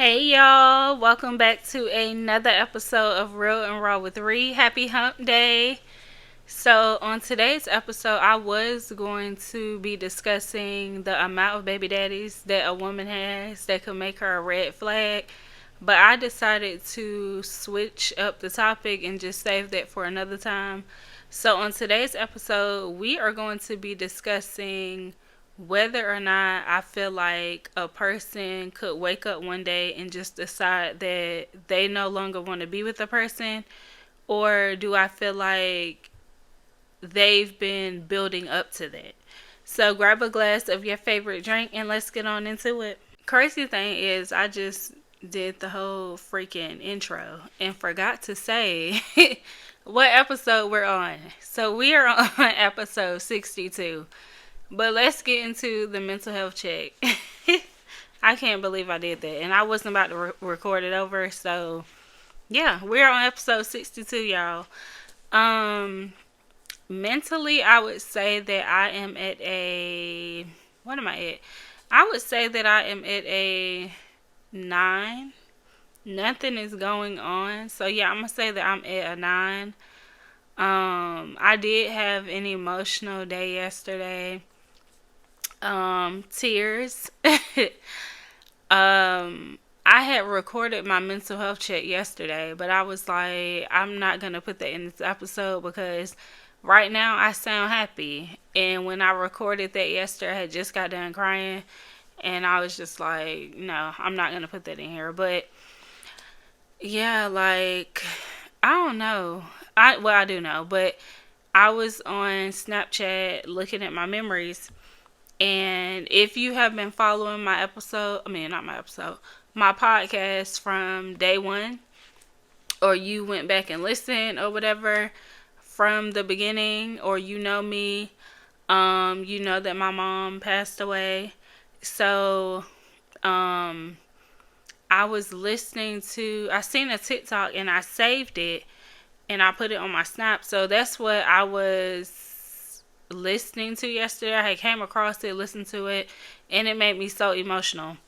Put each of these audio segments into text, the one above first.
Hey y'all, welcome back to another episode of Real and Raw with Ree. Happy Hump Day. So, on today's episode, I was going to be discussing the amount of baby daddies that a woman has that could make her a red flag, but I decided to switch up the topic and just save that for another time. So, on today's episode, we are going to be discussing whether or not I feel like a person could wake up one day and just decide that they no longer want to be with a person, or do I feel like they've been building up to that. So grab a glass of your favorite drink and let's get on into it. Crazy thing is, I just did the whole freaking intro and forgot to say what episode we're on. So we are on episode 62. But let's get into the mental health check. I can't believe I did that. And I wasn't about to record it over. So, yeah, we're on episode 62, y'all. Mentally, I would say that I am at a. What am I at? I would say that I am at a 9. Nothing is going on. So, yeah, I'm going to say that I'm at a 9. I did have an emotional day yesterday. Tears. I had recorded my mental health check yesterday, but I was like, I'm not gonna put that in this episode because right now I sound happy. And when I recorded that yesterday, I had just got done crying, and I was just like, no, I'm not gonna put that in here. But yeah, like I don't know. I do know, but I was on Snapchat looking at my memories. And if you have been following my episode, I mean, not my episode, my podcast from day one, or you went back and listened or whatever from the beginning, or you know me, you know that my mom passed away. So, I was I seen a TikTok and I saved it and I put it on my Snap. So that's what I was listening to yesterday. I came across it, listened to it, and it made me so emotional.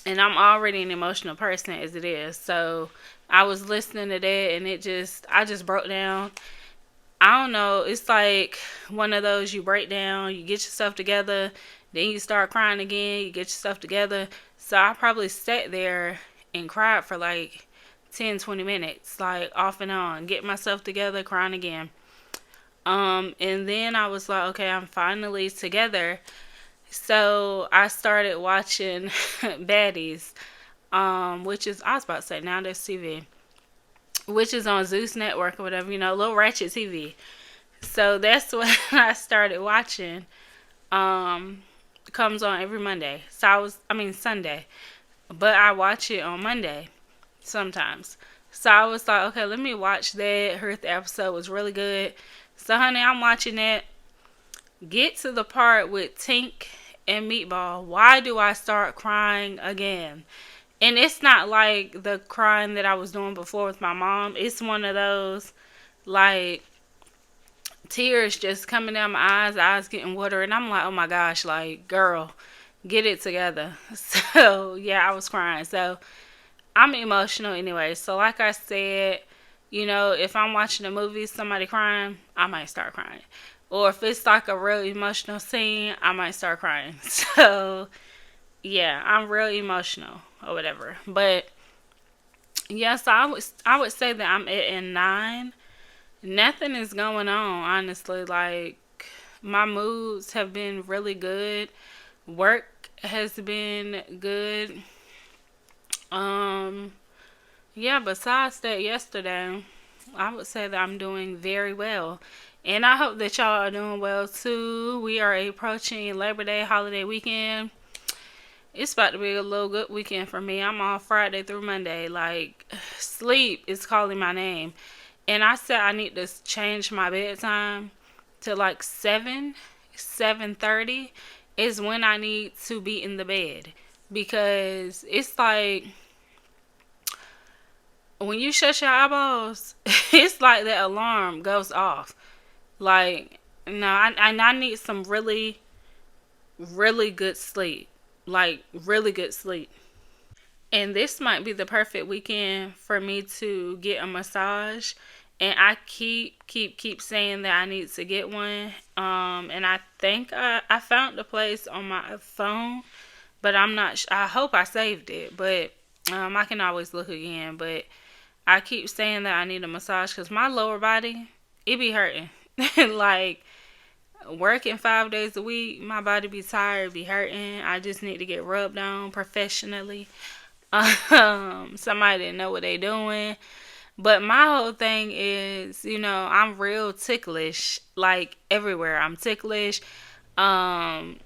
And I'm already an emotional person as it is. So I was listening to that and I just broke down. I don't know. It's like one of those, you break down, you get yourself together, then you start crying again, you get yourself together. So I probably sat there and cried for like 10-20 minutes, like off and on, get myself together, crying again. And then I was like, okay, I'm finally together. So I started watching Baddies, which is, I was about to say, now there's TV, which is on Zeus Network or whatever, Little Ratchet TV. So that's what I started watching. Comes on every Monday. Sunday. But I watch it on Monday sometimes. So I was like, okay, let me watch that. Heard the episode was really good. So, honey, I'm watching that. Get to the part with Tink and Meatball. Why do I start crying again? And it's not like the crying that I was doing before with my mom. It's one of those, like, tears just coming down my eyes getting watery. And I'm like, oh my gosh, like, girl, get it together. So, yeah, I was crying. So, I'm emotional anyway. So, like I said, if I'm watching a movie, somebody crying, I might start crying. Or if it's like a real emotional scene, I might start crying. So, yeah, I'm real emotional or whatever. But, yeah, so I would say that I'm at a 9. Nothing is going on, honestly. Like, my moods have been really good. Work has been good. Yeah, besides that, yesterday, I would say that I'm doing very well. And I hope that y'all are doing well too. We are approaching Labor Day holiday weekend. It's about to be a little good weekend for me. I'm off Friday through Monday. Like, sleep is calling my name. And I said I need to change my bedtime to like 7:30 is when I need to be in the bed. Because it's like, when you shut your eyeballs, it's like that alarm goes off. Like, no, I need some really, really good sleep. Like, really good sleep. And this might be the perfect weekend for me to get a massage. And I keep saying that I need to get one. And I think I found the place on my phone, but I'm not. I hope I saved it, but I can always look again. But I keep saying that I need a massage because my lower body, it be hurting. Like working 5 days a week, my body be tired, be hurting. I just need to get rubbed on professionally. Somebody that know what they doing. But my whole thing is, I'm real ticklish, like everywhere. I'm ticklish. Um,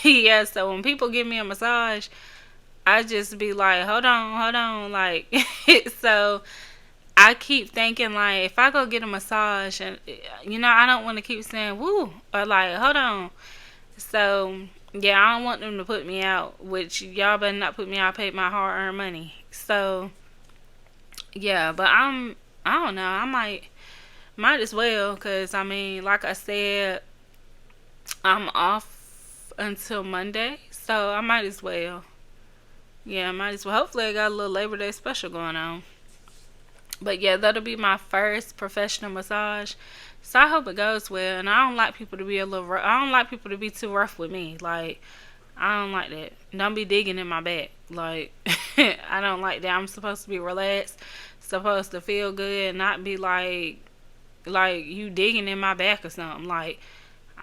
yeah. So when people give me a massage, I just be like, hold on, like. So I keep thinking like, if I go get a massage, and I don't want to keep saying woo or like, hold on. So yeah, I don't want them to put me out, which y'all better not put me out. I paid my hard-earned money. So yeah, but I don't know. I might as well, cause I mean, like I said, I'm off until Monday, so I might as well. Yeah, I might as well. Hopefully, I got a little Labor Day special going on. But yeah, that'll be my first professional massage. So I hope it goes well. And I don't like people to be I don't like people to be too rough with me. Like, I don't like that. Don't be digging in my back. Like, I don't like that. I'm supposed to be relaxed, supposed to feel good, not be like you digging in my back or something. Like,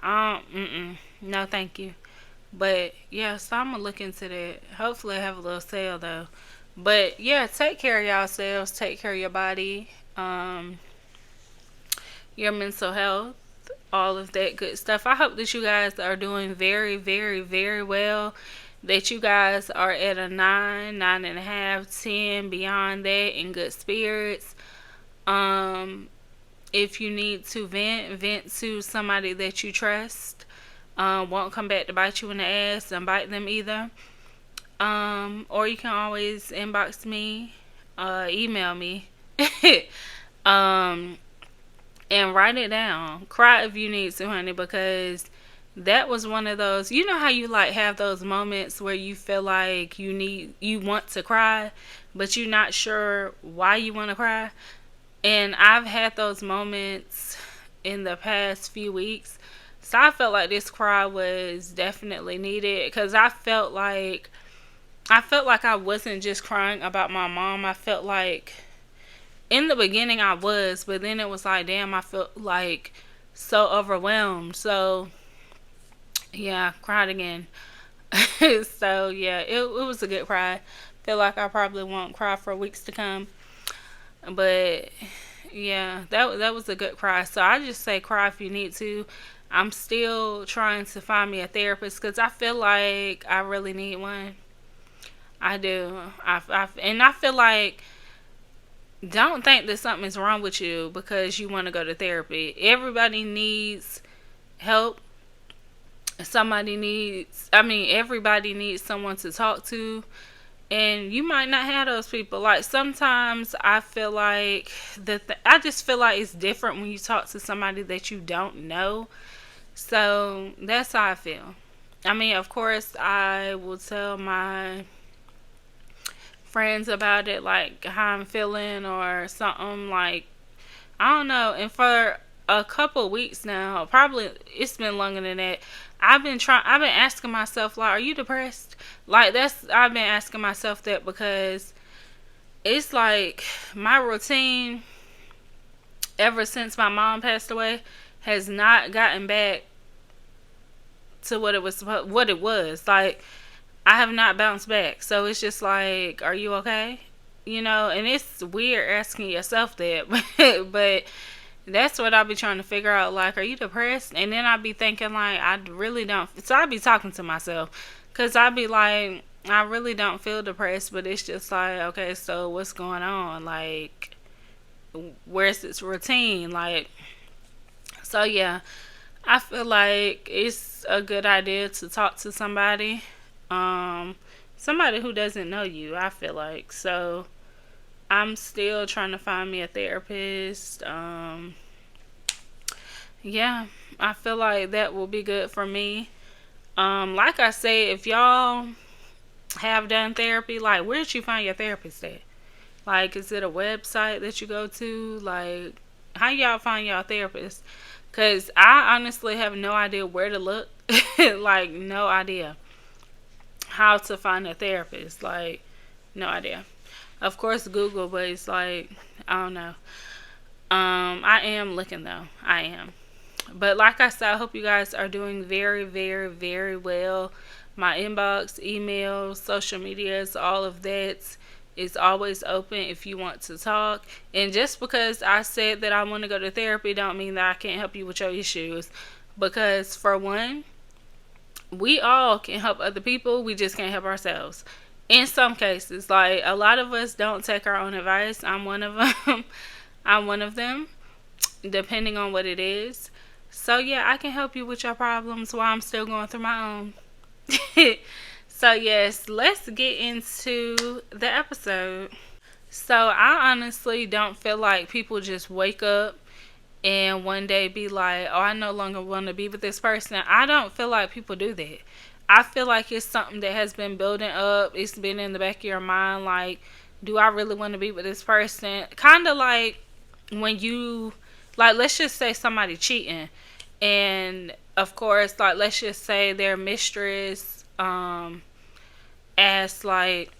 no, thank you. But yeah, so I'm gonna look into that. Hopefully, I have a little sale though. But yeah, take care of yourselves. Take care of your body, your mental health, all of that good stuff. I hope that you guys are doing very, very, very well. That you guys are at a 9, 9.5, 10, beyond that, in good spirits. Um, if you need to vent to somebody that you trust. Won't come back to bite you in the ass and bite them either. Or you can always inbox me, email me, um, and write it down. Cry if you need to, honey, because that was one of those. You know how you like have those moments where you feel like you want to cry, but you're not sure why you want to cry. And I've had those moments in the past few weeks. So I felt like this cry was definitely needed because I felt like I wasn't just crying about my mom. I felt like in the beginning I was, but then it was like, damn, I felt like so overwhelmed. So yeah, cried again. So yeah, it was a good cry. Feel like I probably won't cry for weeks to come. But yeah, that was a good cry. So I just say cry if you need to. I'm still trying to find me a therapist because I feel like I really need one. I do. And I feel like don't think that something is wrong with you because you want to go to therapy. Everybody needs help. Everybody needs someone to talk to. And you might not have those people. Like sometimes I feel like I just feel like it's different when you talk to somebody that you don't know. So that's how I feel. I mean, of course, I will tell my friends about it, like how I'm feeling or something. Like, I don't know. And for a couple weeks now, probably it's been longer than that. I've been asking myself, like, are you depressed? Like, I've been asking myself that because it's like my routine ever since my mom passed away has not gotten back to what it was. Like, I have not bounced back. So it's just like, are you okay? And it's weird asking yourself that, but that's what I'll be trying to figure out. Like, are you depressed? And then I'll be thinking, like, I really don't. So I'll be talking to myself. Because I'll be like, I really don't feel depressed. But it's just like, okay, so what's going on? Like, where's this routine? Like, so yeah. I feel like it's a good idea to talk to somebody. Somebody who doesn't know you, I feel like. So I'm still trying to find me a therapist. Yeah, I feel like that will be good for me. Like I say, if y'all have done therapy, like, where did you find your therapist at? Like, is it a website that you go to? Like, how y'all find y'all therapist? Because I honestly have no idea where to look. Like, no idea how to find a therapist. Like, no idea. Of course, Google, but it's like, I don't know. I am looking though. I am. But like I said, I hope you guys are doing very, very, very well. My inbox, emails, social medias, all of that is always open if you want to talk. And just because I said that I want to go to therapy don't mean that I can't help you with your issues. Because for one, we all can help other people. We just can't help ourselves. In some cases, like a lot of us don't take our own advice. I'm one of them. I'm one of them, depending on what it is. So yeah, I can help you with your problems while I'm still going through my own. So yes, let's get into the episode. So I honestly don't feel like people just wake up and one day be like, oh, I no longer want to be with this person. I don't feel like people do that. I feel like it's something that has been building up. It's been in the back of your mind, like, do I really want to be with this person? Kind of like when you, like, let's just say somebody cheating, and of course, like, let's just say their mistress asks, like,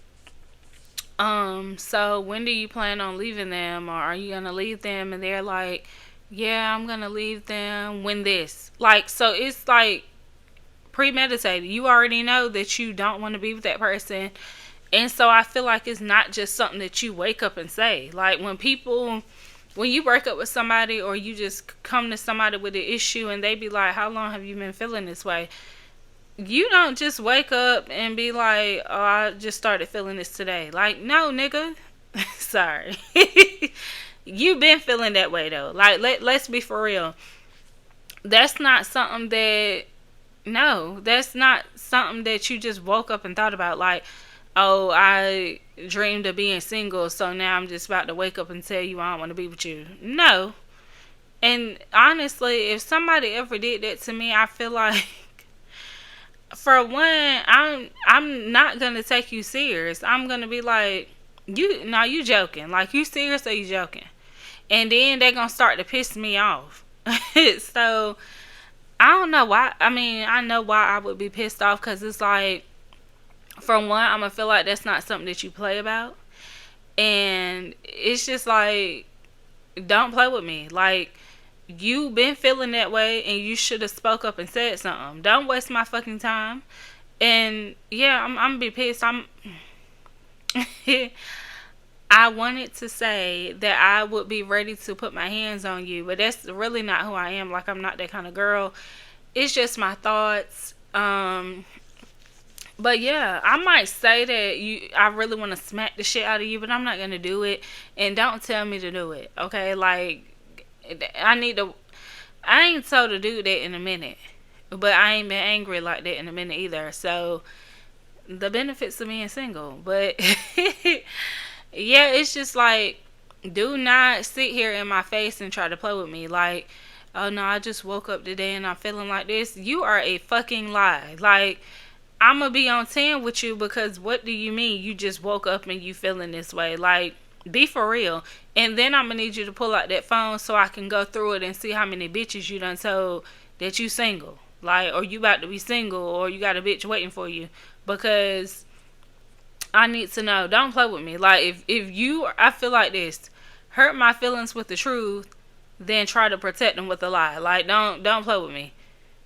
so when do you plan on leaving them, or are you gonna leave them? And they're like, yeah, I'm gonna leave them when this, like, so it's like premeditated. You already know that you don't want to be with that person. And so I feel like it's not just something that you wake up and say. Like when you break up with somebody, or you just come to somebody with an issue and they be like, how long have you been feeling this way? You don't just wake up and be like, oh, I just started feeling this today. Like, no, nigga. Sorry. You've been feeling that way though. Like, let's be for real. That's not something that, no, that's not something that you just woke up and thought about. Like, oh, I dreamed of being single, so now I'm just about to wake up and tell you I don't want to be with you. No. And honestly, if somebody ever did that to me, I feel like, for one, I'm not gonna take you serious. I'm gonna be like, you joking. Like, you serious or you joking? And then they're gonna start to piss me off. So I don't know why. I mean, I know why I would be pissed off, because it's like, for one, I'm gonna feel like that's not something that you play about. And it's just like, don't play with me. Like, you been feeling that way and you should have spoke up and said something. Don't waste my fucking time. And yeah, I'm gonna be pissed. I wanted to say that I would be ready to put my hands on you, but that's really not who I am. Like, I'm not that kind of girl. It's just my thoughts. But yeah, I might say that I really want to smack the shit out of you, but I'm not gonna do it. And don't tell me to do it, okay? Like, I ain't told to do that in a minute, but I ain't been angry like that in a minute either. So the benefits of being single, but yeah, it's just like, do not sit here in my face and try to play with me. Like, oh no, I just woke up today and I'm feeling like this. You are a fucking lie. Like, I'm gonna be on 10 with you, because what do you mean you just woke up and you feeling this way? Like, be for real. And then I'm gonna need you to pull out that phone so I can go through it and see how many bitches you done told that you single. Like, or you about to be single, or you got a bitch waiting for you. Because I need to know. Don't play with me. Like, if you, I feel like this, hurt my feelings with the truth, then try to protect them with a lie. Like, don't play with me.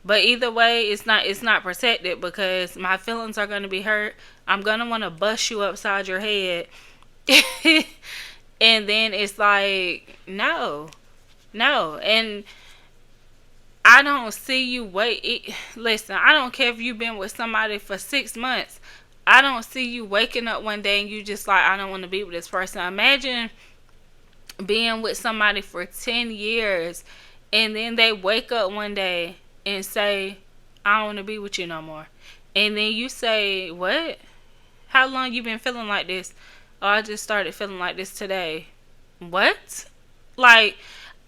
But either way, it's not protected, because my feelings are going to be hurt. I'm going to want to bust you upside your head. And then it's like, no. And I don't see you listen, I don't care if you've been with somebody for 6 months. I don't see you waking up one day and you just like, I don't want to be with this person. Imagine being with somebody for 10 years and then they wake up one day and say, I don't want to be with you no more. And then you say, what? How long you been feeling like this? Oh, I just started feeling like this today. What? Like,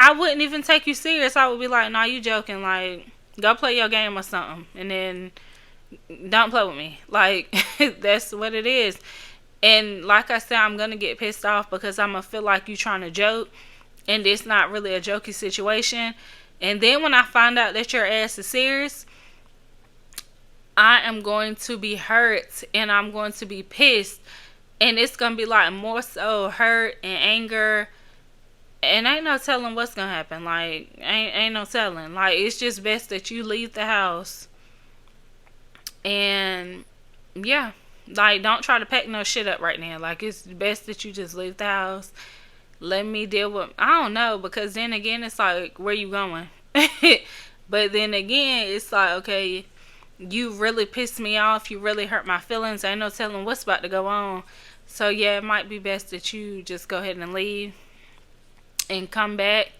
I wouldn't even take you serious. I would be like, nah, you joking. Like, go play your game or something. And then Don't play with me. Like, that's what it is. And like I said, I'm going to get pissed off because I'm going to feel like you trying to joke. And it's not really a jokey situation. And then when I find out that your ass is serious, I am going to be hurt and I'm going to be pissed. And it's going to be like more so hurt and anger. And ain't no telling what's going to happen. Like, ain't no telling. Like, it's just best that you leave the house. And, yeah. Like, don't try to pack no shit up right now. Like, it's best that you just leave the house. Let me deal with, I don't know, because then again, it's like, where you going? But then again, it's like, okay, you really pissed me off. You really hurt my feelings. Ain't no telling what's about to go on. So, yeah, it might be best that you just go ahead and leave and come back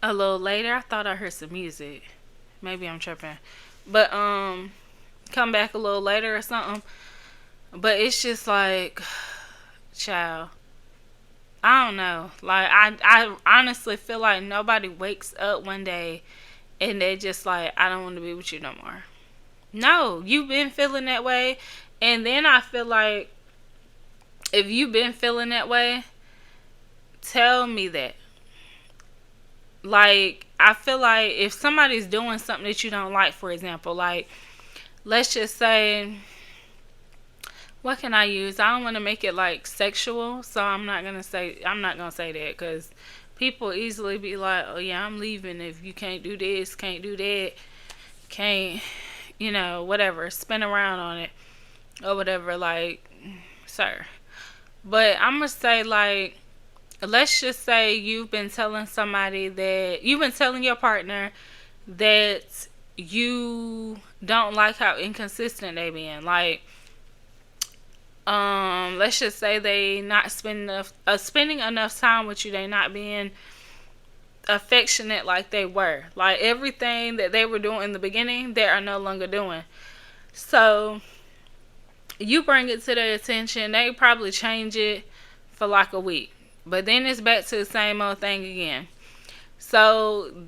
a little later. I thought I heard some music. Maybe I'm tripping. But, come back a little later or something. But it's just like, child, I don't know. Like, I honestly feel like nobody wakes up one day and they just like, I don't want to be with you no more. No, you've been feeling that way. And then I feel like if you've been feeling that way, tell me that. Like, I feel like if somebody's doing something that you don't like, for example, like, let's just say, what can I use? I don't want to make it like sexual, so I'm not gonna say that because people easily be like, oh yeah, I'm leaving if you can't do this, can't do that, can't, whatever, spin around on it or whatever. Like, sir. But I'm gonna say, like, let's just say you've been telling your partner that you don't like how inconsistent they been. Like, let's just say they not spending enough time with you. They not being affectionate like they were. Like, everything that they were doing in the beginning, they are no longer doing. So you bring it to their attention. They probably change it for like a week. But then it's back to the same old thing again. So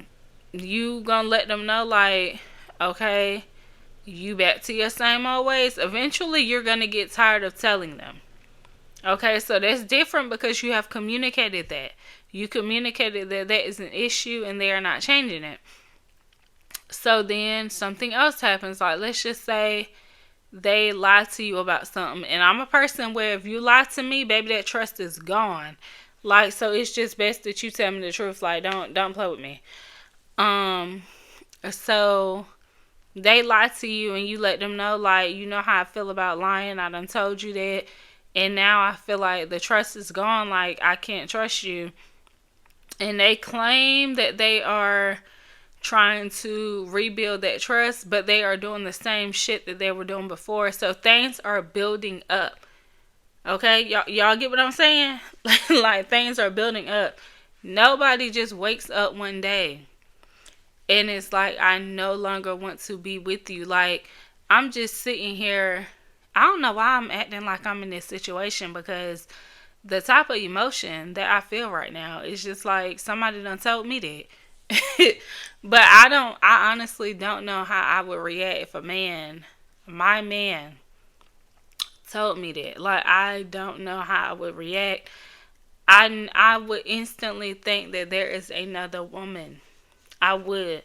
you gonna let them know, like, okay, you back to your same old ways. Eventually you're gonna get tired of telling them. Okay, so that's different because you have communicated that. You communicated that that is an issue and they are not changing it. So then something else happens. Like, let's just say they lie to you about something. And I'm a person where if you lie to me, baby, that trust is gone. Like, so it's just best that you tell me the truth. Like, don't play with me. So they lie to you and you let them know, like, you know how I feel about lying. I done told you that. And now I feel like the trust is gone. Like, I can't trust you. And they claim that they are trying to rebuild that trust, but they are doing the same shit that they were doing before. So things are building up. Okay? Y'all get what I'm saying? Like, things are building up. Nobody just wakes up one day and it's like, I no longer want to be with you. Like, I'm just sitting here. I don't know why I'm acting like I'm in this situation, because the type of emotion that I feel right now is just like somebody done told me that. But I honestly don't know how I would react if my man told me that. Like, I don't know how I would react. I would instantly think that there is another woman. I would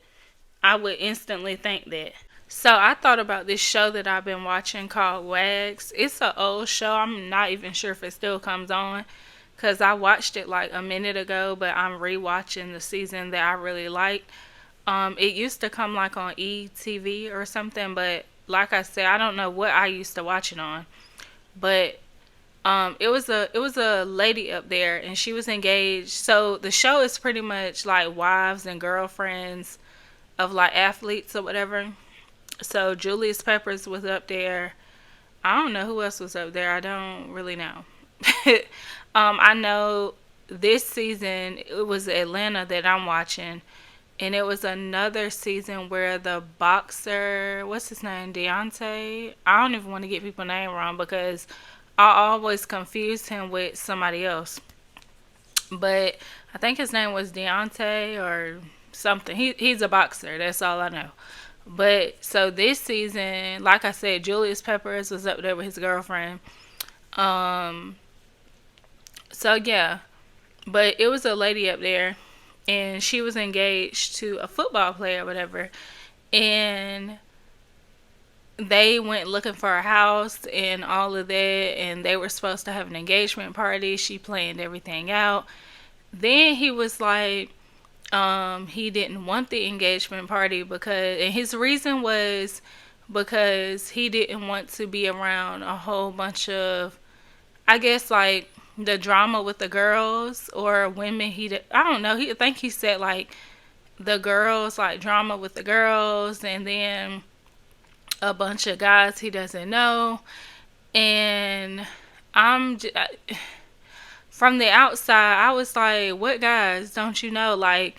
instantly think that. So I thought about this show that I've been watching called Wags. It's an old show. I'm not even sure if it still comes on, because I watched it like a minute ago, but I'm rewatching the season that I really liked. It used to come like on ETV or something, but like I said, I don't know what I used to watch it on. But it was a lady up there and she was engaged. So the show is pretty much like wives and girlfriends of like athletes or whatever. So Julius Peppers was up there. I don't know who else was up there. I don't really know. I know this season it was Atlanta that I'm watching, and it was another season where the boxer, what's his name, Deontay? I don't even want to get people's name wrong because I always confuse him with somebody else. But I think his name was Deontay or something. He's a boxer. That's all I know. But so this season, like I said, Julius Peppers was up there with his girlfriend. Um, so yeah, but it was a lady up there, and she was engaged to a football player or whatever, and they went looking for a house and all of that, and they were supposed to have an engagement party. She planned everything out. Then he was like, he didn't want the engagement party because, and his reason was because he didn't want to be around a whole bunch of, I guess, like the drama with the girls or women. I don't know. I think he said like the girls, like drama with the girls, and then a bunch of guys he doesn't know. And I'm from the outside, I was like, what guys don't you know? Like,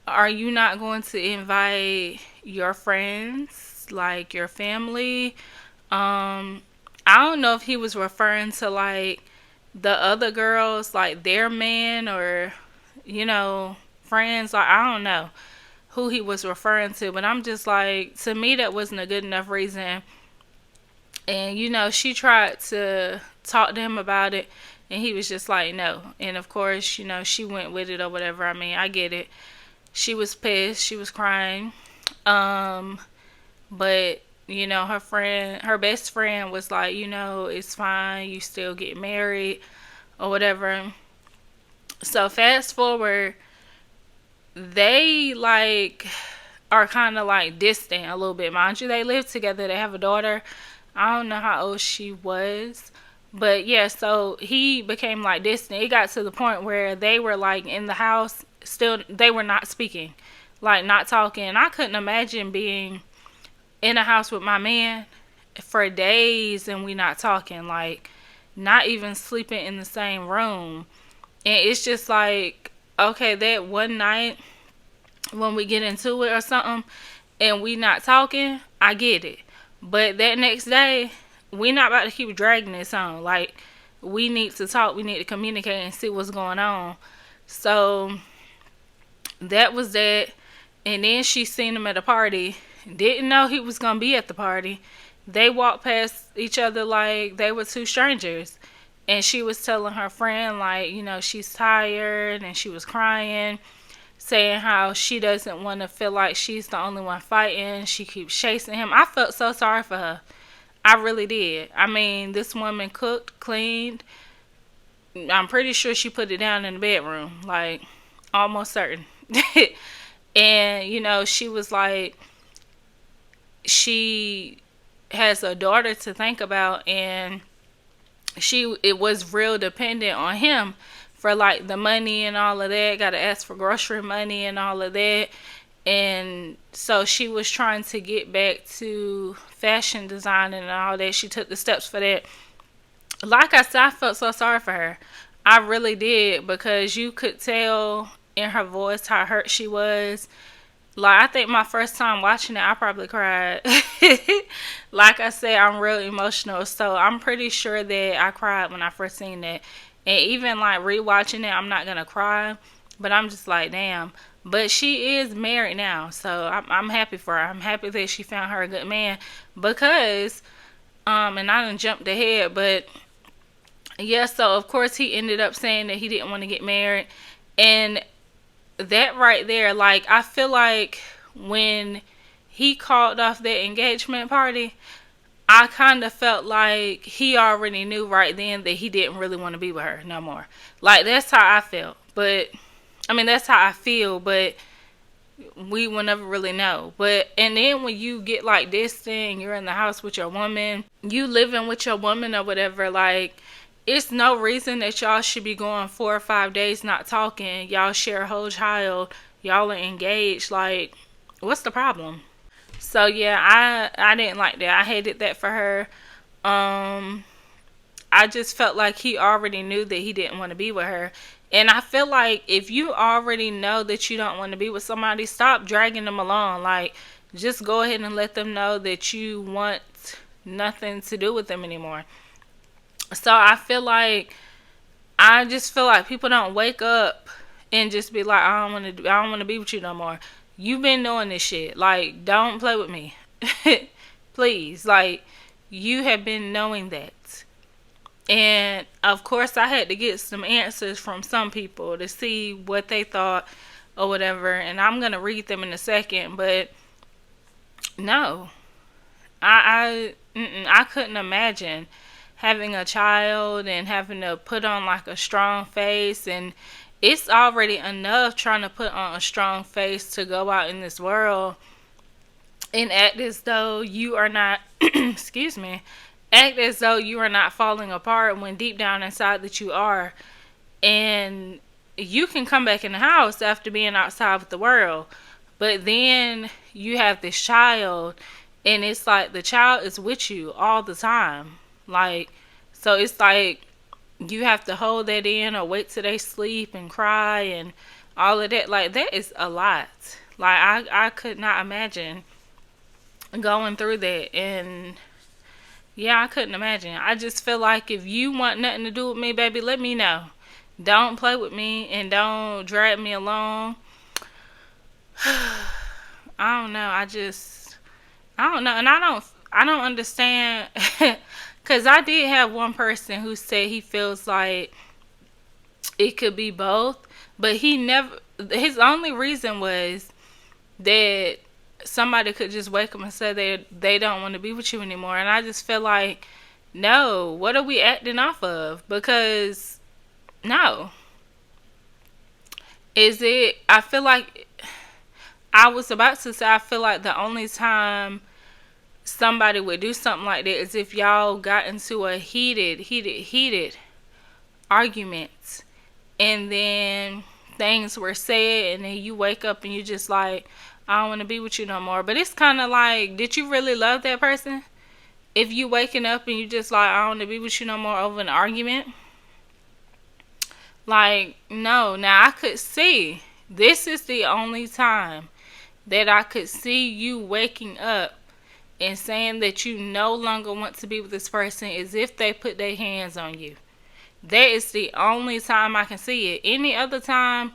are you not going to invite your friends, like your family? I don't know if he was referring to like the other girls, like their man, or friends. Like, I don't know who he was referring to, but I'm just like, to me that wasn't a good enough reason. And she tried to talk to him about it, and he was just like, no. And of course, she went with it or whatever. I mean, I get it. She was pissed. She was crying. But her best friend was like, it's fine. You still get married or whatever. So fast forward, they like are kind of like distant a little bit. Mind you, they live together. They have a daughter. I don't know how old she was. But yeah, so he became like distant. It got to the point where they were like in the house, still, they were not speaking, like not talking. I couldn't imagine being in a house with my man for days and we not talking, like not even sleeping in the same room. And it's just like, okay, that one night when we get into it or something and we not talking, I get it. But that next day, we not about to keep dragging this on. Like, we need to talk, we need to communicate and see what's going on. So that was that. And then she seen him at a party. Didn't know he was gonna be at the party. They walked past each other like they were two strangers. And she was telling her friend, like, she's tired, and she was crying, saying how she doesn't want to feel like she's the only one fighting. She keeps chasing him. I felt so sorry for her. I really did. I mean, this woman cooked, cleaned. I'm pretty sure she put it down in the bedroom. Like, almost certain. And, she was like, she has a daughter to think about, and it was real dependent on him for like the money and all of that. Got to ask for grocery money and all of that. And so she was trying to get back to fashion design and all that. She took the steps for that. Like I said, I felt so sorry for her. I really did, because you could tell in her voice how hurt she was. Like, I think my first time watching it, I probably cried. Like I said, I'm real emotional, so I'm pretty sure that I cried when I first seen it. And even like rewatching it, I'm not gonna cry, but I'm just like, damn. But she is married now, so I'm happy for her. I'm happy that she found her a good man, because, and I done jumped ahead, but yeah, so of course he ended up saying that he didn't want to get married. And that right there, like, I feel like when he called off that engagement party, I kind of felt like he already knew right then that he didn't really want to be with her no more. Like, that's how I felt. But, I mean, that's how I feel, but we will never really know. But, and then when you get like this thing, you're in the house with your woman, you living with your woman or whatever, like, it's no reason that y'all should be going 4 or 5 days not talking. Y'all share a whole child. Y'all are engaged. Like, what's the problem? So yeah, I didn't like that. I hated that for her. I just felt like he already knew that he didn't want to be with her. And I feel like if you already know that you don't want to be with somebody, stop dragging them along. Like, just go ahead and let them know that you want nothing to do with them anymore. So I just feel like people don't wake up and just be like, I don't want to be with you no more. you've been doing this shit. Like, don't play with me. Please. Like, you have been knowing that. And of course, I had to get some answers from some people to see what they thought or whatever. And I'm going to read them in a second. But no, I couldn't imagine having a child and having to put on like a strong face. And it's already enough trying to put on a strong face to go out in this world and act as though you are not, excuse me, act as though you are not falling apart when deep down inside that you are. And you can come back in the house after being outside with the world, but then you have this child, and it's like the child is with you all the time. Like, so it's like you have to hold that in or wait till they sleep and cry and all of that. Like, that is a lot. Like, I could not imagine going through that. And yeah, I couldn't imagine. I just feel like if you want nothing to do with me, baby, let me know. Don't play with me and don't drag me along. I don't know. I don't know. And I don't understand. Because I did have one person who said he feels like it could be both. But his only reason was that somebody could just wake up and say they don't want to be with you anymore. And I just feel like, no, what are we acting off of? Because, no. I feel like, I was about to say, I feel like the only time somebody would do something like that is if y'all got into a heated argument. And then things were said, and then you wake up and you just like, I don't want to be with you no more. But it's kind of like, did you really love that person? If you waking up and you just like, I don't want to be with you no more over an argument. Like, no. Now, I could see, this is the only time that I could see you waking up and saying that you no longer want to be with this person is if they put their hands on you. That is the only time I can see it. Any other time,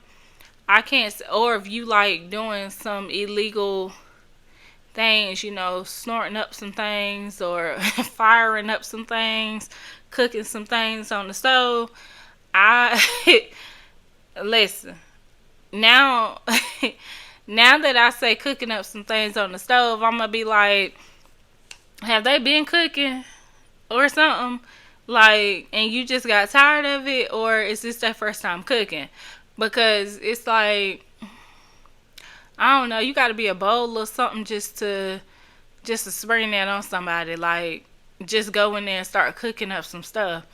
I can't. Or if you like doing some illegal things, you know, snorting up some things or firing up some things, cooking some things on the stove. Listen, now now that I say cooking up some things on the stove, I'm gonna be like, have they been cooking or something? Like, and you just got tired of it, or is this their first time cooking? Because it's like, I don't know, you gotta be a bowl or something just to spring that on somebody. Like, just go in there and start cooking up some stuff.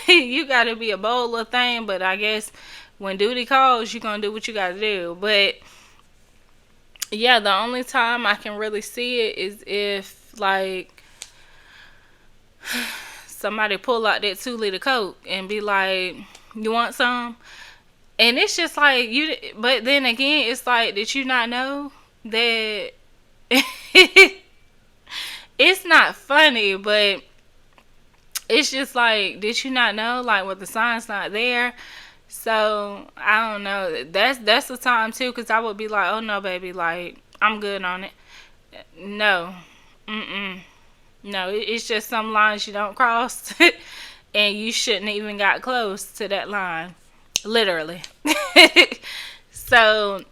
You gotta be a bold little thing, but I guess when duty calls, you're gonna do what you gotta do. But yeah, the only time I can really see it is if like somebody pull out that 2-liter Coke and be like, you want some? And it's just like, but then again, it's like, did you not know that it's not funny, but it's just like, did you not know? Like, well, the sign's not there. So, I don't know. That's the time, too, because I would be like, oh, no, baby. Like, I'm good on it. No. Mm-mm. No, it's just some lines you don't cross. And you shouldn't even got close to that line. Literally. So,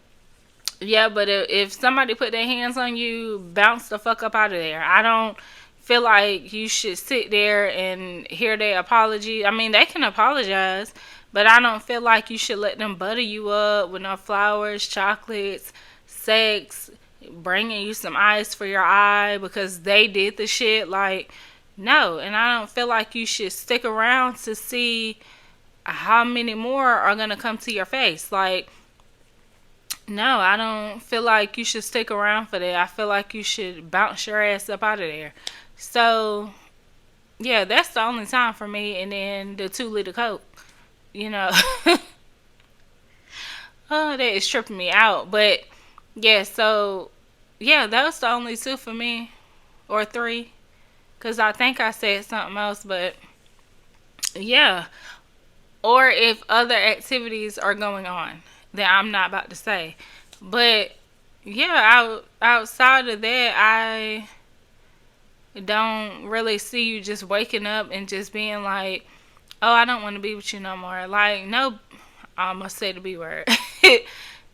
yeah, but if somebody put their hands on you, bounce the fuck up out of there. I don't feel like you should sit there and hear their apology. I mean, they can apologize, but I don't feel like you should let them butter you up with no flowers, chocolates, sex, bringing you some ice for your eye because they did the shit. Like, no. And I don't feel like you should stick around to see how many more are going to come to your face. Like, no, I don't feel like you should stick around for that. I feel like you should bounce your ass up out of there. So, yeah, that's the only time for me. And then the 2-liter Coke, you know. Oh, that is tripping me out. But, yeah, so, yeah, that was the only 2 for me. Or 3. Because I think I said something else. But, yeah. Or if other activities are going on that I'm not about to say. But yeah, outside of that, I don't really see you just waking up and just being like, oh, I don't want to be with you no more. Like, no, I almost say the B word.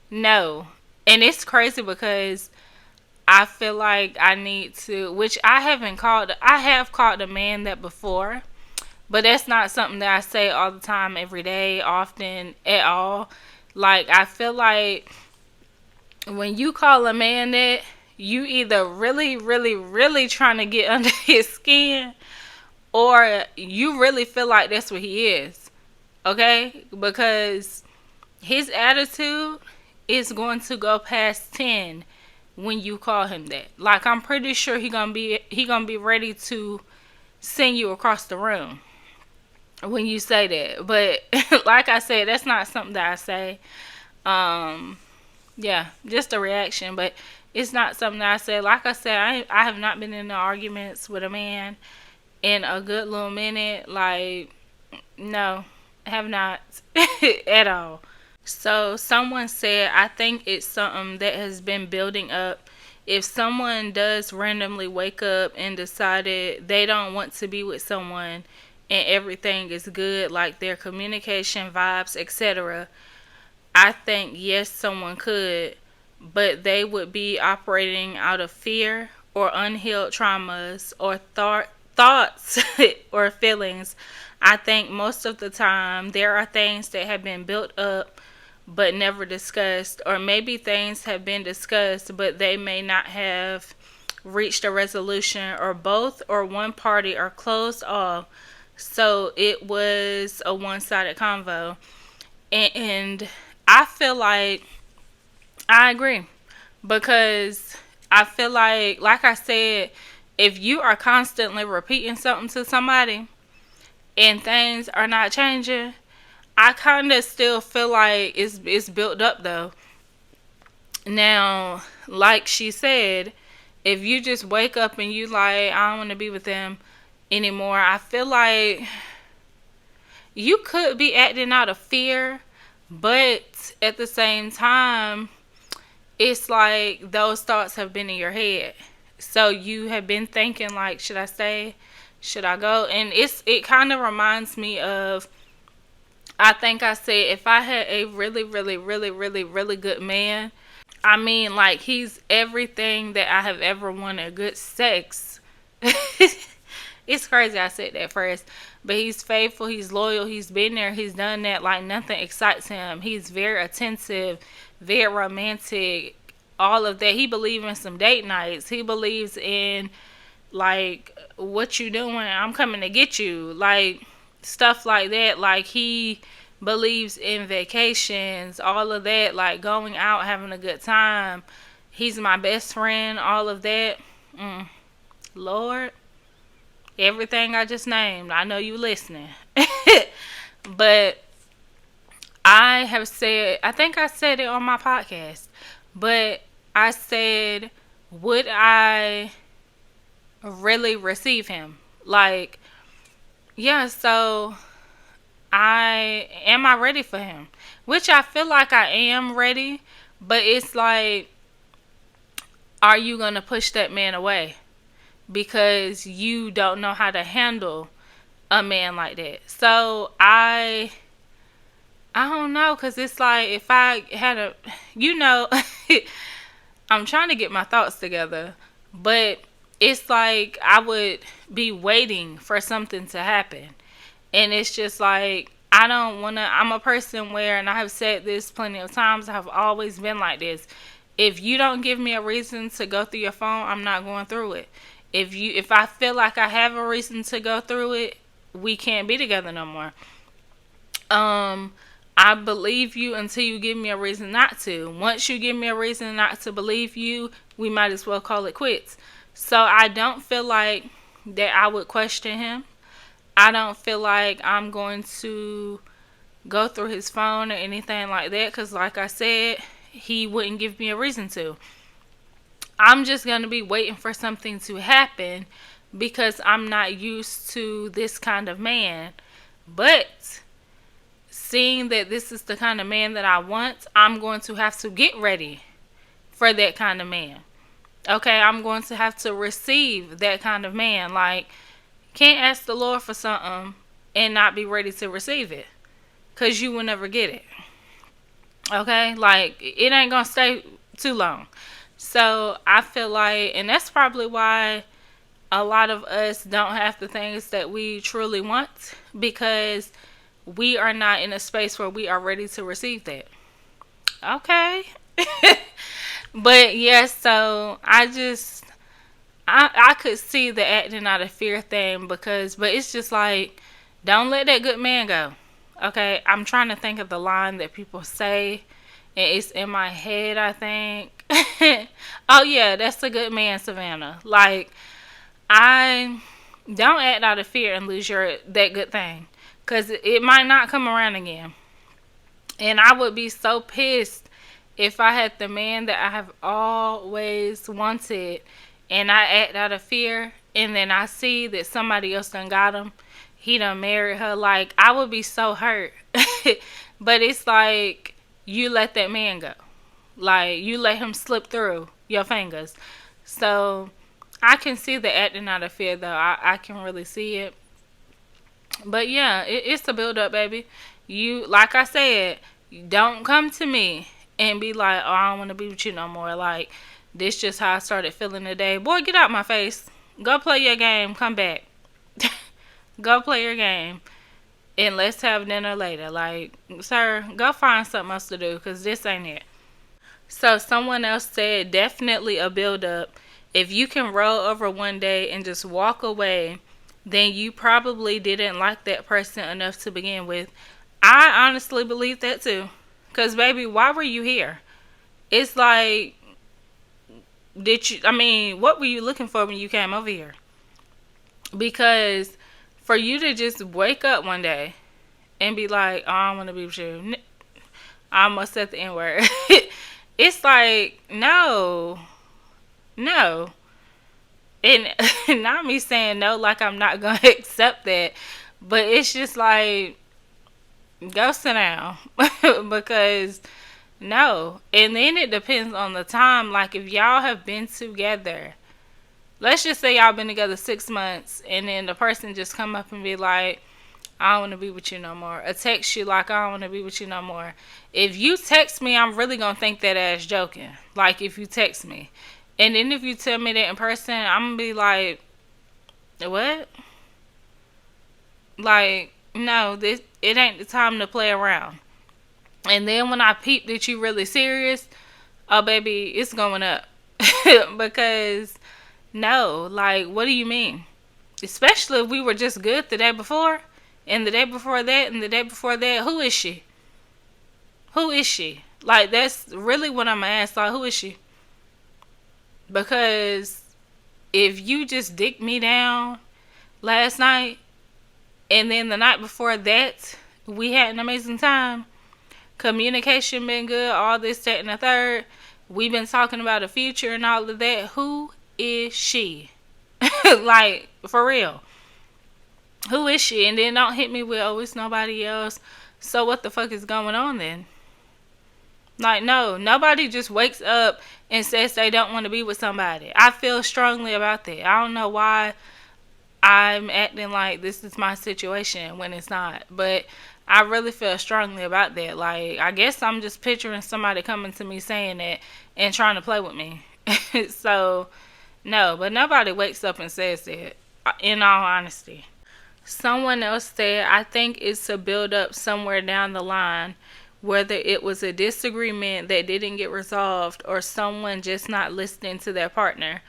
No. And it's crazy because I feel like I need to, which I have called a man that before, but that's not something that I say all the time, every day, often, at all. Like, I feel like when you call a man that, you either really, really, really trying to get under his skin, or you really feel like that's what he is. Okay? Because his attitude is going to go past 10 when you call him that. Like, I'm pretty sure he gonna be ready to send you across the room when you say that. But like I said, that's not something that I say. Um, yeah, just a reaction, but it's not something that I say. Like I said, I have not been in the arguments with a man in a good little minute. Like, no, have not at all. So someone said, I think it's something that has been building up. If someone does randomly wake up and decided they don't want to be with someone and everything is good, like their communication, vibes, etc., I think yes, someone could, but they would be operating out of fear or unhealed traumas or thoughts or feelings. I think most of the time there are things that have been built up but never discussed, or maybe things have been discussed but they may not have reached a resolution, or both or one party are closed off, so it was a one-sided convo. And I feel like I agree, because I feel like I said, if you are constantly repeating something to somebody and things are not changing, I kind of still feel like it's built up though. Now, like she said, if you just wake up and you like, I don't want to be with them anymore, I feel like you could be acting out of fear, but at the same time, it's like those thoughts have been in your head. So you have been thinking like, should I stay? Should I go? And it kind of reminds me of, I think I said, if I had a really, really, really, really, really good man, I mean, like, he's everything that I have ever wanted. Good sex. It's crazy I said that first. But he's faithful, he's loyal, he's been there, he's done that. Like, nothing excites him. He's very attentive, very romantic, all of that. He believes in some date nights. He believes in, like, what you doing? I'm coming to get you. Like, stuff like that. Like, he believes in vacations, all of that, like going out, having a good time. He's my best friend, all of that. Lord, everything I just named, I know you listening. But I have said, I think I said it on my podcast, but I said, would I really receive him? Like, yeah, so am I ready for him? Which I feel like I am ready, but it's like, are you going to push that man away because you don't know how to handle a man like that? So I don't know, because it's like, if I had a, I'm trying to get my thoughts together, but it's like I would be waiting for something to happen. And it's just like, I don't want to, I'm a person where, and I have said this plenty of times, I have always been like this. If you don't give me a reason to go through your phone, I'm not going through it. If I feel like I have a reason to go through it, we can't be together no more. I believe you until you give me a reason not to. Once you give me a reason not to believe you, we might as well call it quits. So I don't feel like that I would question him. I don't feel like I'm going to go through his phone or anything like that, because like I said, he wouldn't give me a reason to. I'm just going to be waiting for something to happen because I'm not used to this kind of man. But seeing that this is the kind of man that I want, I'm going to have to get ready for that kind of man. Okay, I'm going to have to receive that kind of man. Like, can't ask the Lord for something and not be ready to receive it, because you will never get it. Okay, like, it ain't gonna stay too long. So I feel like, and that's probably why a lot of us don't have the things that we truly want, because we are not in a space where we are ready to receive that. Okay. But yes, so I could see the acting out of fear thing, because, but it's just like, don't let that good man go. Okay, I'm trying to think of the line that people say, and it's in my head, I think. Oh yeah, that's a good man, Savannah. Like, I don't act out of fear and lose your that good thing, because it might not come around again. And I would be so pissed if I had the man that I have always wanted, and I act out of fear, and then I see that somebody else done got him. He done married her. Like, I would be so hurt. But it's like, you let that man go. Like, you let him slip through your fingers. So I can see the acting out of fear, though. I can really see it. But yeah, it's a build up, baby. You, like I said, don't come to me and be like, oh, I don't want to be with you no more. Like, this just how I started feeling today. Boy, get out my face. Go play your game. Come back. Go play your game. And let's have dinner later. Like, sir, go find something else to do, because this ain't it. So someone else said, definitely a build up. If you can roll over one day and just walk away, then you probably didn't like that person enough to begin with. I honestly believe that too. Because, baby, why were you here? It's like, what were you looking for when you came over here? Because for you to just wake up one day and be like, oh, I don't want to be with you. I almost said the N word. It's like, no. No. And not me saying no like I'm not going to accept that. But it's just like, go sit down. Because, no. And then it depends on the time. Like, if y'all have been together, let's just say y'all been together 6 months, and then the person just come up and be like, I don't want to be with you no more. Or text you like, I don't want to be with you no more. If you text me, I'm really going to think that as joking. Like, if you text me. And then if you tell me that in person, I'm going to be like, what? Like, no, it ain't the time to play around. And then when I peep that you really serious, oh, baby, it's going up. Because, no, like, what do you mean? Especially if we were just good the day before, and the day before that, and the day before that. Who is she? Who is she? Like, that's really what I'm going to ask. Like, who is she? Because if you just dicked me down last night, and then the night before that, we had an amazing time, communication been good, all this, that, and the third, we've been talking about the future and all of that, who is she? Like, for real. Who is she? And then don't hit me with, oh, it's nobody else. So what the fuck is going on then? Like, no, nobody just wakes up and says they don't want to be with somebody. I feel strongly about that. I don't know why I'm acting like this is my situation when it's not. But I really feel strongly about that. Like, I guess I'm just picturing somebody coming to me saying that and trying to play with me. So, no, but nobody wakes up and says that, in all honesty. Someone else said, I think it's to build up somewhere down the line, whether it was a disagreement that didn't get resolved or someone just not listening to their partner.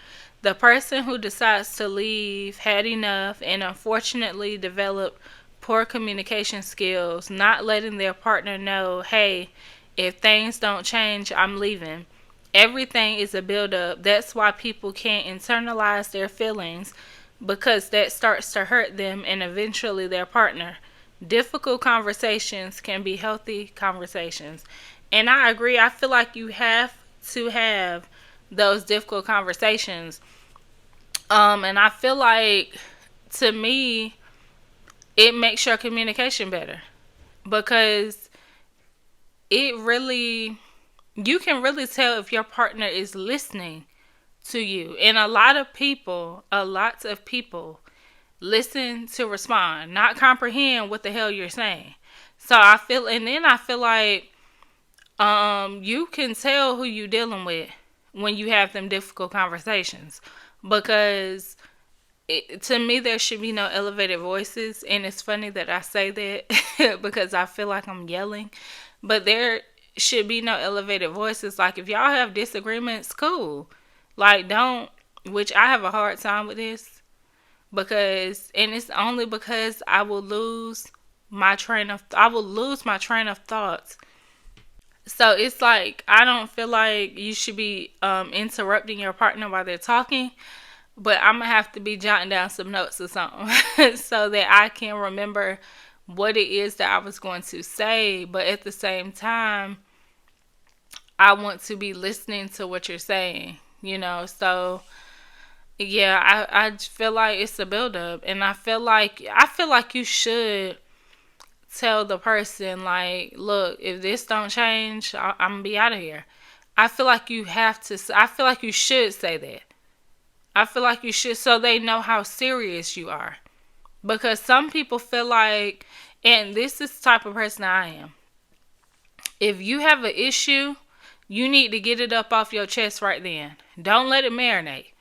The person who decides to leave had enough and unfortunately developed poor communication skills, not letting their partner know, hey, if things don't change, I'm leaving. Everything is a build-up. That's why people can't internalize their feelings, because that starts to hurt them and eventually their partner. Difficult conversations can be healthy conversations. And I agree. I feel like you have to have those difficult conversations. And I feel like, to me, it makes your communication better. Because it really, you can really tell if your partner is listening to you. And a lot of people, listen to respond, not comprehend what the hell you're saying. So I feel like you can tell who you dealing with when you have them difficult conversations, because to me there should be no elevated voices. And it's funny that I say that because I feel like I'm yelling, but there should be no elevated voices. Like, if y'all have disagreements, cool. Like, don't, which I have a hard time with this, because, and it's only because I will lose my train of thoughts. So it's like, I don't feel like you should be interrupting your partner while they're talking, but I'm gonna have to be jotting down some notes or something so that I can remember what it is that I was going to say. But at the same time, I want to be listening to what you're saying, you know. So yeah, I feel like it's a buildup, and I feel like you should tell the person, like, look, if this don't change, I'm gonna be out of here. I feel like you have to. I feel like you should say that. I feel like you should, so they know how serious you are. Because some people feel like, and this is the type of person I am. If you have an issue, you need to get it up off your chest right then. Don't let it marinate.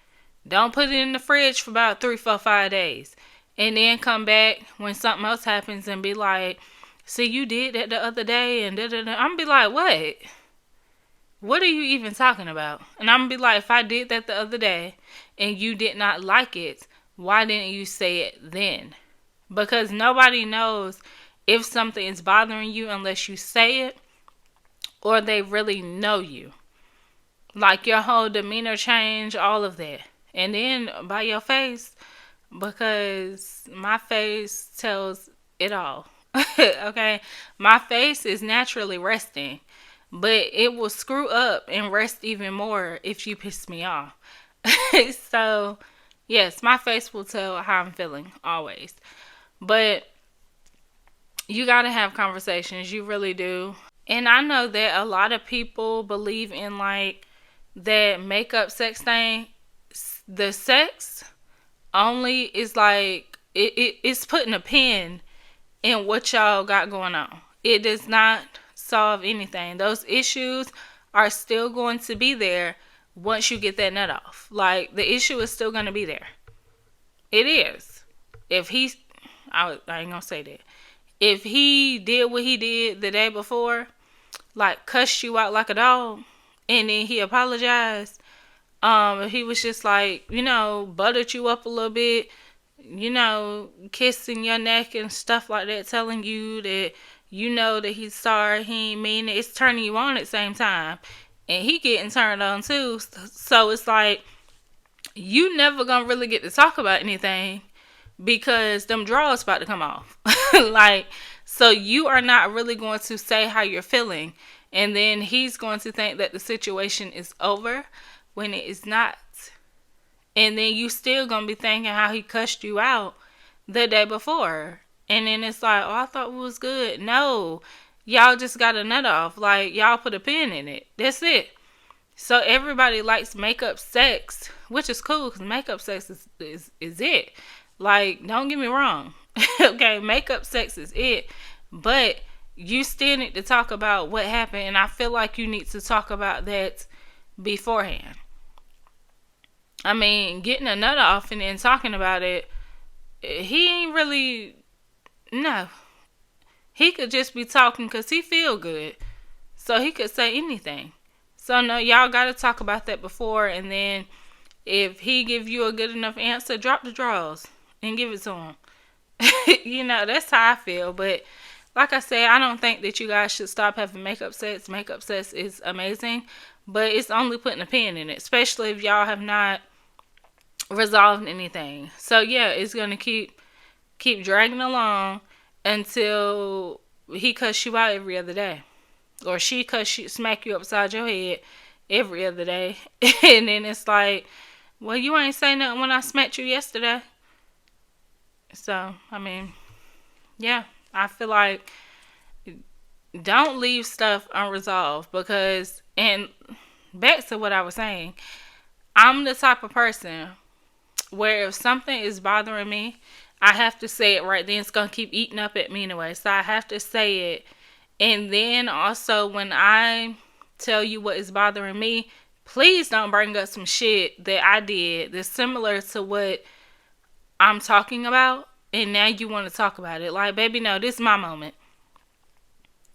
Don't put it in the fridge for about 3, 4, 5 days. And then come back when something else happens and be like, see, you did that the other day, and da-da-da. I'm going to be like, what? What are you even talking about? And I'm going to be like, if I did that the other day and you did not like it, why didn't you say it then? Because nobody knows if something is bothering you unless you say it, or they really know you. Like, your whole demeanor change, all of that. And then by your face, because my face tells it all. Okay? My face is naturally resting, but it will screw up and rest even more if you piss me off. So, yes, my face will tell how I'm feeling always. But you got to have conversations. You really do. And I know that a lot of people believe in, like, that makeup sex thing. The sex only is like, it's putting a pin in what y'all got going on. It does not solve anything. Those issues are still going to be there once you get that nut off. Like, the issue is still going to be there. It is. If he's, I ain't gonna say that. If he did what he did the day before, like cussed you out like a dog, and then he apologized, he was just like, buttered you up a little bit, kissing your neck and stuff like that, telling you that that he's sorry, he ain't mean it. It's turning you on at the same time, and he getting turned on too. So it's like, you never gonna really get to talk about anything because them drawers about to come off. Like, so you are not really going to say how you're feeling, and then he's going to think that the situation is over when it is not. And then you still gonna be thinking how he cussed you out the day before. And then it's like, oh, I thought it was good. No, y'all just got a nut off. Like, y'all put a pin in it. That's it. So everybody likes makeup sex, which is cool because makeup sex is it. Like, don't get me wrong. Okay, makeup sex is it. But you still need to talk about what happened. And I feel like you need to talk about that beforehand. I mean, getting a nut off and then talking about it, he ain't really, no. He could just be talking because he feel good. So he could say anything. So no, y'all got to talk about that before. And then if he give you a good enough answer, drop the drawers and give it to him. That's how I feel. But like I said, I don't think that you guys should stop having makeup sex. Makeup sex is amazing. But it's only putting a pin in it. Especially if y'all have not resolved anything. So yeah, it's going to keep dragging along until he cuss you out every other day. Or she smack you upside your head every other day. And then it's like, well, you ain't say nothing when I smacked you yesterday. So, I mean, yeah, I feel like don't leave stuff unresolved because, and back to what I was saying, I'm the type of person where if something is bothering me, I have to say it right then. It's going to keep eating up at me anyway. So I have to say it. And then also, when I tell you what is bothering me, please don't bring up some shit that I did that's similar to what I'm talking about. And now you want to talk about it. Like, baby, no, this is my moment.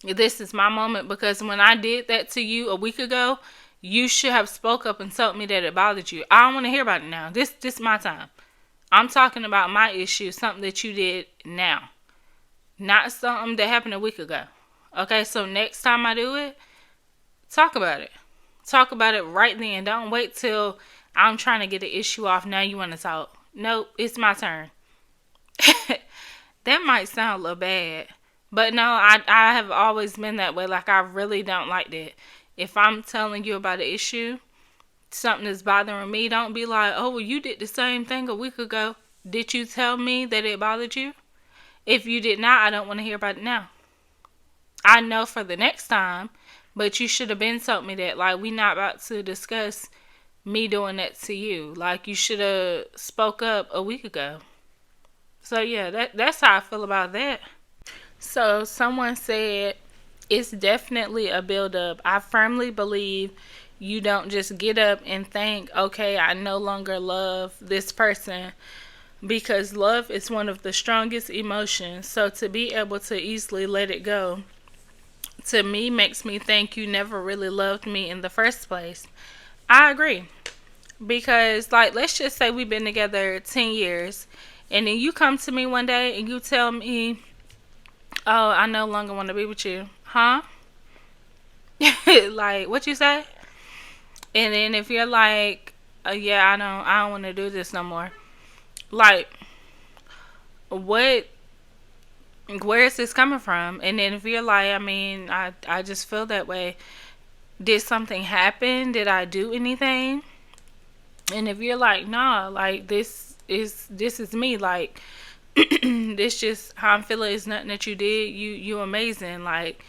This is my moment because when I did that to you a week ago, you should have spoke up and told me that it bothered you. I don't want to hear about it now. This is my time. I'm talking about my issue, something that you did now. Not something that happened a week ago. Okay, so next time I do it, talk about it. Talk about it right then. Don't wait till I'm trying to get the issue off. Now you want to talk. Nope, it's my turn. That might sound a little bad. But no, I have always been that way. Like, I really don't like that. If I'm telling you about an issue, something that's bothering me, don't be like, oh, well, you did the same thing a week ago. Did you tell me that it bothered you? If you did not, I don't want to hear about it now. I know for the next time, but you should have been told me that. Like, we not about to discuss me doing that to you. Like, you should have spoke up a week ago. So, yeah, that's how I feel about that. So, someone said, it's definitely a build-up. I firmly believe you don't just get up and think, okay, I no longer love this person, because love is one of the strongest emotions. So to be able to easily let it go, to me, makes me think you never really loved me in the first place. I agree. Because, like, let's just say we've been together 10 years, and then you come to me one day and you tell me, oh, I no longer want to be with you. Huh? Like, what you say? And then if you're like, yeah, I don't want to do this no more. Like, where is this coming from? And then if you're like, I mean, I just feel that way. Did something happen? Did I do anything? And if you're like, nah, like, this is me, like, this just how I'm feeling. It's nothing that you did. You amazing. Like,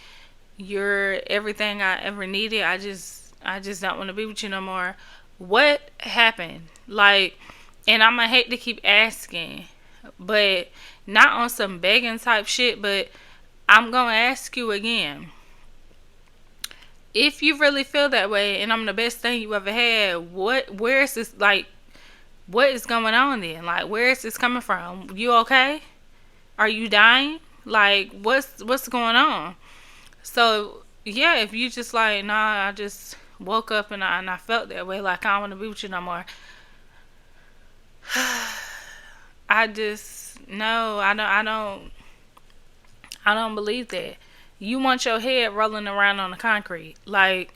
you're everything I ever needed. I just don't want to be with you no more. What happened? Like, and I'm gonna hate to keep asking, but not on some begging type shit, but I'm gonna ask you again. If you really feel that way and I'm the best thing you ever had, where is this, like, what is going on then? Like, where is this coming from? You okay? Are you dying? Like, what's going on? So, yeah, if you just like, nah, I just woke up and I felt that way, like, I don't want to be with you no more. I just, no, I don't believe that. You want your head rolling around on the concrete. Like,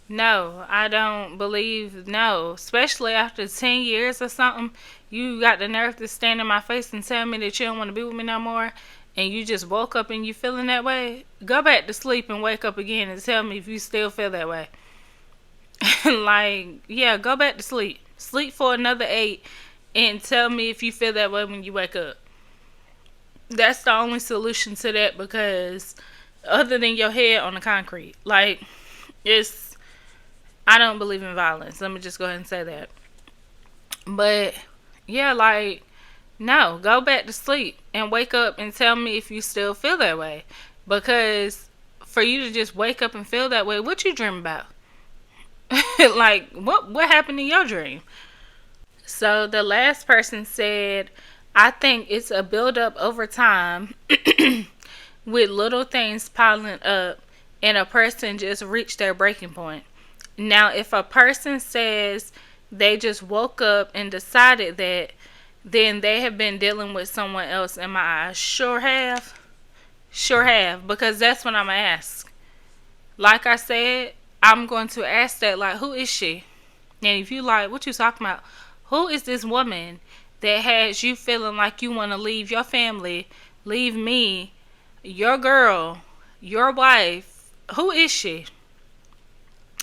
no, I don't believe, no. Especially after 10 years or something, you got the nerve to stand in my face and tell me that you don't want to be with me no more, and you just woke up and you feeling that way. Go back to sleep and wake up again and tell me if you still feel that way. Like, yeah, go back to sleep. Sleep for another 8 and tell me if you feel that way when you wake up. That's the only solution to that, because other than your head on the concrete, like, I don't believe in violence. Let me just go ahead and say that. But, yeah, like, no, go back to sleep and wake up and tell me if you still feel that way. Because for you to just wake up and feel that way, what you dream about? Like, what happened in your dream? So the last person said, I think it's a build-up over time with little things piling up and a person just reached their breaking point. Now, if a person says they just woke up and decided that, then they have been dealing with someone else in my eyes. Sure have. Sure have. Because that's what I'm going to ask. Like I said, I'm going to ask that, like, who is she? And if you like, what you talking about? Who is this woman that has you feeling like you want to leave your family, leave me, your girl, your wife? Who is she?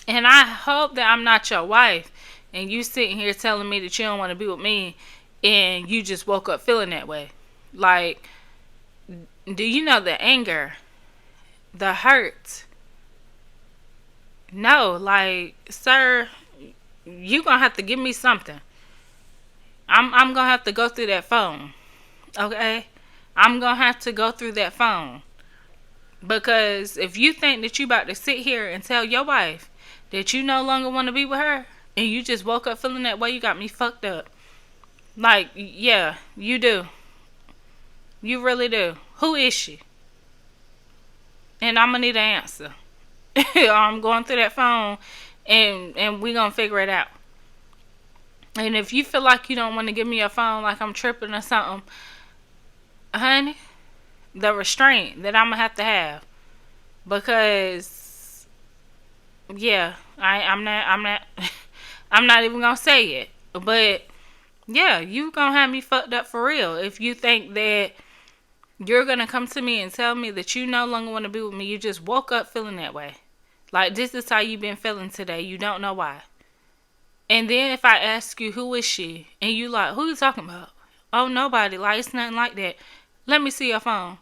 And I hope that I'm not your wife and you sitting here telling me that you don't want to be with me and you just woke up feeling that way. Like, do you know the anger the hurt. No, like, sir, you gonna have to give me something. I'm gonna have to go through that phone. Okay? I'm gonna have to go through that phone. Because if you think that you about to sit here and tell your wife that you no longer want to be with her, and you just woke up feeling that way, you got me fucked up. Like, yeah, you do. You really do. Who is she? And I'm gonna need an answer. I'm going through that phone, and we gonna figure it out. And if you feel like you don't want to give me your phone, like I'm tripping or something, honey, the restraint that I'm gonna have to have, because yeah, I'm not I'm not even gonna say it, but yeah, you gonna have me fucked up for real if you think that you're gonna come to me and tell me that you no longer want to be with me. You just woke up feeling that way. Like, this is how you been feeling today. You don't know why. And then if I ask you, who is she? And you like, who you talking about? Oh, nobody. Like, it's nothing like that. Let me see your phone.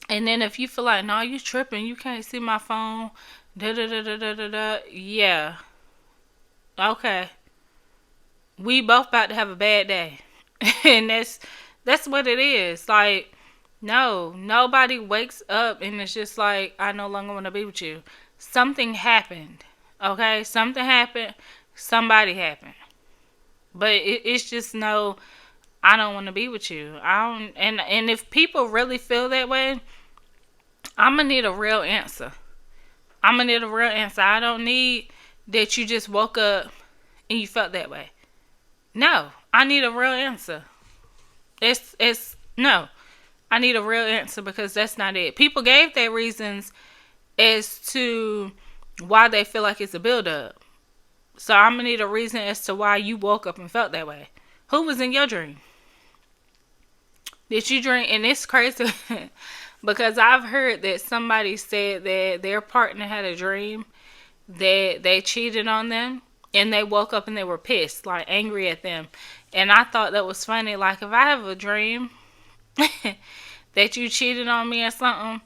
And then if you feel like, no, you tripping. You can't see my phone. Da-da-da-da-da-da-da. Yeah. Okay. We both about to have a bad day. And that's what it is. Like, no, nobody wakes up and it's just like, I no longer want to be with you. Something happened. Okay? Something happened. Somebody happened. But it's just no, I don't want to be with you. I don't, and if people really feel that way, I'm gonna need a real answer. I'm gonna need a real answer. I don't need that you just woke up and you felt that way. No, I need a real answer. It's no. I need a real answer, because that's not it. People gave their reasons as to why they feel like it's a build-up. So I'm going to need a reason as to why you woke up and felt that way. Who was in your dream? Did you dream? And it's crazy because I've heard that somebody said that their partner had a dream that they cheated on them. And they woke up and they were pissed, like angry at them. And I thought that was funny. Like, if I have a dream that you cheated on me or something,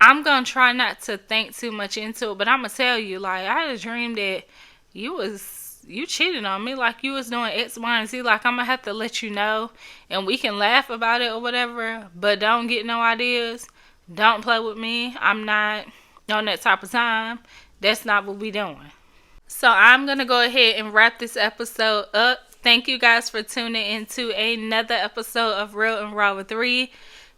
I'm going to try not to think too much into it. But I'm going to tell you, like, I had a dream that you cheated on me. Like, you was doing X, Y, and Z. Like, I'm going to have to let you know. And we can laugh about it or whatever. But don't get no ideas. Don't play with me. I'm not on that type of time. That's not what we doing. So I'm going to go ahead and wrap this episode up. Thank you guys for tuning into another episode of Real and Raw with Ree.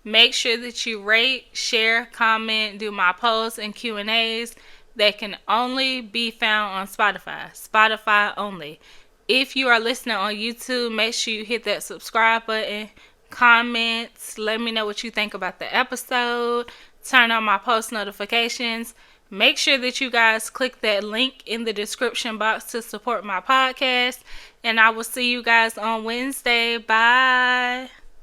Make sure that you rate, share, comment, do my polls and Q&As. That can only be found on Spotify. Spotify only. If you are listening on YouTube, make sure you hit that subscribe button. Comment. Let me know what you think about the episode. Turn on my post notifications. Make sure that you guys click that link in the description box to support my podcast. And I will see you guys on Wednesday. Bye.